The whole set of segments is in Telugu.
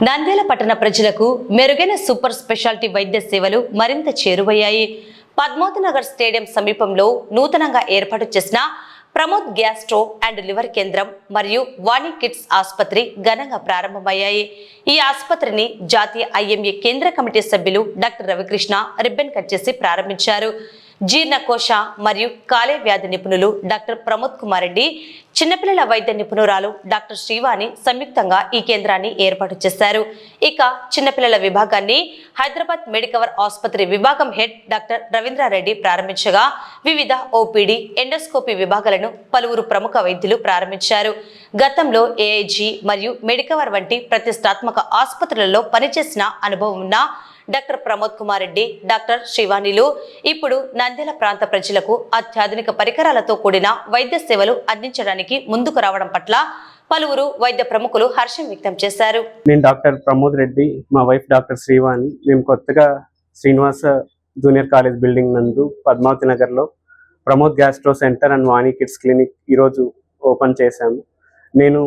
నంద్యాల పట్టణ ప్రజలకు మెరుగైన సూపర్ స్పెషాలిటీ వైద్య సేవలు మరింత చేరువయ్యాయి. పద్మావతి నగర్ స్టేడియం సమీపంలో నూతనంగా ఏర్పాటు చేసిన ప్రమోద్ గ్యాస్ట్రో అండ్ లివర్ కేంద్రం మరియు వాణి కిడ్స్ ఆసుపత్రి ఘనంగా ప్రారంభమయ్యాయి. ఈ ఆసుపత్రిని జాతీయ ఐఎంఏ కేంద్ర కమిటీ సభ్యులు డాక్టర్ రవికృష్ణ రిబ్బన్ కట్ చేసి ప్రారంభించారు. జీర్ణకోశ మరియు కాలేయ వ్యాధి నిపుణులు డాక్టర్ ప్రమోద్ కుమార్ రెడ్డి, చిన్నపిల్లల వైద్య నిపుణురాలు డాక్టర్ శ్రీవాణి సంయుక్తంగా ఈ కేంద్రాన్ని ఏర్పాటు చేశారు. ఇక చిన్నపిల్లల విభాగాన్ని హైదరాబాద్ మెడికవర్ ఆసుపత్రి విభాగం హెడ్ డాక్టర్ రవీంద్రారెడ్డి ప్రారంభించగా వివిధ ఓపీడీ, ఎండోస్కోపీ విభాగాలను పలువురు ప్రముఖ వైద్యులు ప్రారంభించారు. గతంలో ఏఐజీ మరియు మెడికవర్ వంటి ప్రతిష్టాత్మక ఆసుపత్రులలో పనిచేసిన అనుభవం ఉన్న డాక్టర్ ప్రమోద్ కుమార్ రెడ్డి, డాక్టర్ శ్రీవాణిలు ఇప్పుడు నంద్యాల ప్రాంత ప్రజలకు అత్యాధునిక పరికరాలతో కూడిన వైద్య సేవలు అందించడానికి ముందుకు రావడం పట్ల పలువురు వైద్య ప్రముఖులు హర్షం వ్యక్తం చేశారు. నేను డాక్టర్ ప్రమోద్ రెడ్డి, మా వైఫ్ డాక్టర్ శ్రీవాణి. మేము కొత్తగా శ్రీనివాస జూనియర్ కాలేజ్ బిల్డింగ్ నందు పద్మావతి నగర్లో Pramod gastro centre and Vani kids clinic ఈరోజు ఓపెన్ చేశాము. నేను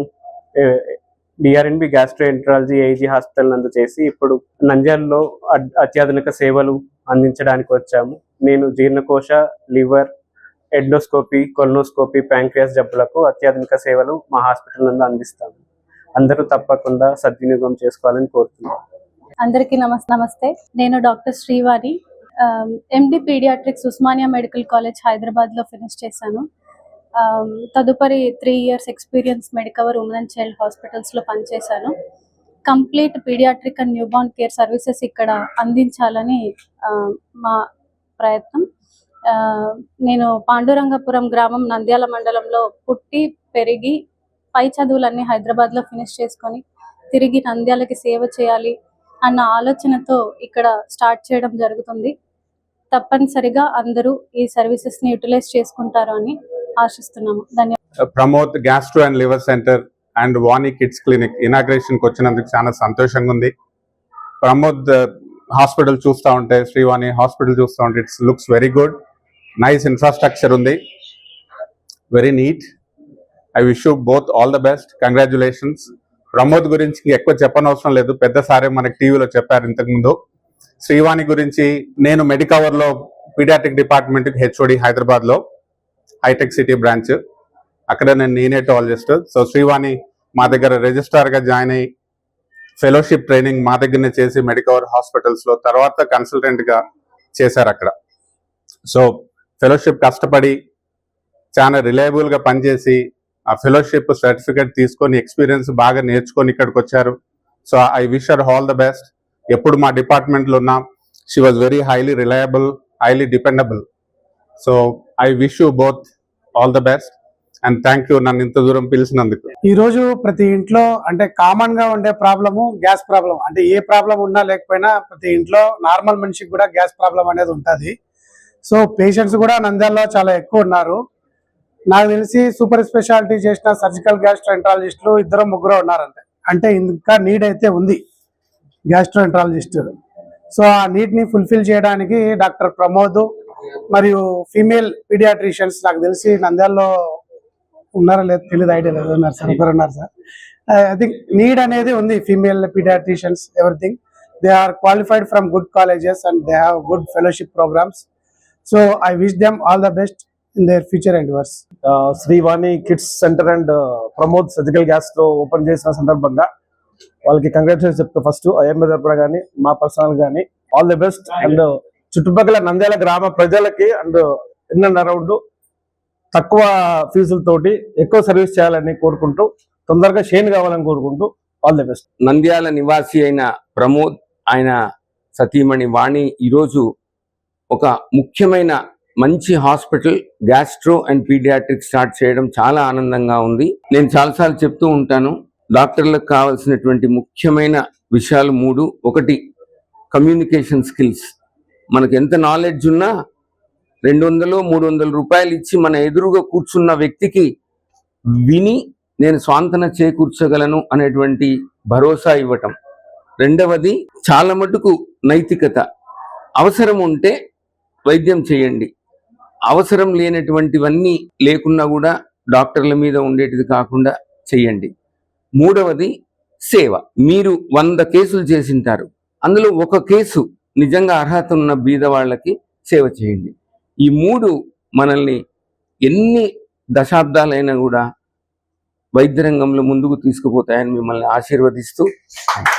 డిఆర్ఎన్బి గ్యాస్ట్రోఎంట్రాలజీ ఏజీ హాస్పిటల్ నందు చేసి ఇప్పుడు నంద్యాలలో అత్యాధునిక సేవలు అందించడానికి వచ్చాము. నేను జీర్ణకోశ, లివర్, ఎండోస్కోపీ, కొలనోస్కోపీ, ప్యాంక్రియాస్ జబ్బులకు అత్యాధునిక సేవలు మా హాస్పిటల్ నందు అందిస్తాము. అందరూ తప్పకుండా సద్వినియోగం చేసుకోవాలని కోరుతున్నాను. అందరికీ నమస్తే. నేను doctor Srivani, MD paediatrics Osmania medical college హైదరాబాద్లో ఫినిష్ చేశాను. తదుపరి 3 years experience Medicover women and child హాస్పిటల్స్లో పనిచేశాను. Complete paediatric and newborn care services ఇక్కడ అందించాలని మా ప్రయత్నం. నేను పాండురంగపురం గ్రామం నంద్యాల మండలంలో పుట్టి పెరిగి పై చదువులన్నీ హైదరాబాద్లో ఫినిష్ చేసుకొని తిరిగి నంద్యాలకి సేవ చేయాలి అన్న ఆలోచనతో ఇక్కడ స్టార్ట్ చేయడం జరుగుతుంది. తప్పనిసరిగా అందరూ ఈ సర్వీసెస్ని యూటిలైజ్ చేసుకుంటారు అని ఆశిస్తున్నాము. ధన్యవాదాలు. Pramod gastro and liver centre and Vani kids clinic ఇనాగ్రేషన్కి వచ్చినందుకు చాలా సంతోషంగా ఉంది. ప్రమోద్ హాస్పిటల్ చూస్తూ ఉంటే, శ్రీవాణి హాస్పిటల్ చూస్తూ ఉంటే it's looks very good. Nice infrastructure ఉంది, very neat. I wish you both all the best. Congratulations. Pramod గురించి ఎక్కువ చెప్పనవసరం లేదు, పెద్ద సారే మనకి టీవీలో చెప్పారు ఇంతకుముందు. శ్రీవాణి గురించి నేను మెడికవర్లో పీడియాట్రిక్ డిపార్ట్మెంట్కి హెచ్ఓడి హైదరాబాద్లో, హైటెక్ సిటీ బ్రాంచ్. అక్కడ నేను నీనేటాలజిస్ట్. సో శ్రీవాణి మా దగ్గర రిజిస్ట్రార్గా జాయిన్ అయ్యి ఫెలోషిప్ ట్రైనింగ్ మా దగ్గరనే చేసి మెడికవర్ హాస్పిటల్స్లో తర్వాత కన్సల్టెంట్గా చేశారు అక్కడ. సో ఫెలోషిప్ కష్టపడి చాలా రిలయబుల్గా పనిచేసి ఆ ఫెలోషిప్ సర్టిఫికేట్ తీసుకొని ఎక్స్పీరియన్స్ బాగా నేర్చుకొని ఇక్కడికి వచ్చారు. So I wish her all the best. ఎప్పుడు మా డిపార్ట్మెంట్లో ఉన్నా she was very highly reliable, highly dependable. So I wish you both all the best and thank you నన్ను ఇంత దూరం పిలిచినందుకు. ఈ రోజు ప్రతి ఇంట్లో అంటే కామన్ గా ఉండే ప్రాబ్లము గ్యాస్ ప్రాబ్లం. అంటే ఏ ప్రాబ్లం ఉన్నా లేకపోయినా ప్రతి ఇంట్లో నార్మల్ మనిషికి కూడా గ్యాస్ ప్రాబ్లం అనేది ఉంటుంది. సో పేషెంట్స్ కూడా నంద్యాలలో చాలా ఎక్కువ ఉన్నారు. నాకు తెలిసి సూపర్ స్పెషాలిటీ చేసిన సర్జికల్ గ్యాస్ట్రోఎంట్రాలజిస్టులు 2-3 ఉన్నారంటే, అంటే ఇంకా నీడ్ అయితే ఉంది గ్యాస్ట్రోఎంట్రాలజిస్ట్. సో ఆ నీడ్ని ఫుల్ఫిల్ చేయడానికి డాక్టర్ ప్రమోద్ మరియు ఫీమేల్ పీడియాట్రిషియన్స్ నాకు తెలిసి నంద్యాలలో ఉన్నారా లేదు తెలియదు, ఐడియా లేదు, ఉన్నారు సార్, ఒకరు ఉన్నారు సార్. ఐ థింక్ నీడ్ అనేది ఉంది. Female paediatricians everything, they are qualified from good colleges and they have good fellowship programmes. So I wish them all the best in their future endeavours. Srivani kids centre and Pramod surgical gastro open చేసిన సందర్భంగా వాళ్ళకి కంగ్రాచులేషన్ చెప్తా. ఫస్ట్ ఐఎంఏ తరపున కానీ మా పర్సనల్ కానీ ఆల్ ది బెస్ట్. అండ్ చుట్టుపక్కల నంద్యాల గ్రామ ప్రజలకి అండ్ ఇన్ అండ్ అరౌండ్ తక్కువ ఫీజులతోటి ఎక్కువ సర్వీస్ చేయాలని కోరుకుంటూ, తొందరగా షేన్ కావాలని కోరుకుంటూ ఆల్ ది బెస్ట్. నంద్యాల నివాసి అయిన ప్రమోద్, ఆయన సతీమణి వాణి ఈరోజు ఒక ముఖ్యమైన మంచి hospital gastro and paediatric start చేయడం చాలా ఆనందంగా ఉంది. నేను చాలాసార్లు చెప్తూ ఉంటాను, డాక్టర్లకు కావాల్సినటువంటి ముఖ్యమైన విషయాలు 3. ఒకటి కమ్యూనికేషన్ స్కిల్స్. మనకు ఎంత నాలెడ్జ్ ఉన్నా 200-300 రూపాయలు ఇచ్చి మన ఎదురుగా కూర్చున్న వ్యక్తికి విని నేను స్వాంతన చేకూర్చగలను అనేటువంటి భరోసా ఇవ్వటం. రెండవది చాలా మటుకు నైతికత. అవసరం ఉంటే వైద్యం చేయండి, అవసరం లేనటువంటివన్నీ లేకున్నా కూడా డాక్టర్ల మీద ఉండేటిది కాకుండా చేయండి. మూడవది సేవ. మీరు 100 కేసులు చేసింటారు, అందులో ఒక కేసు నిజంగా అర్హత ఉన్న బీద వాళ్ళకి సేవ చేయండి. ఈ 3 మనల్ని ఎన్ని దశాబ్దాలైనా కూడా వైద్య రంగంలో ముందుకు తీసుకుపోతాయని మిమ్మల్ని ఆశీర్వదిస్తూ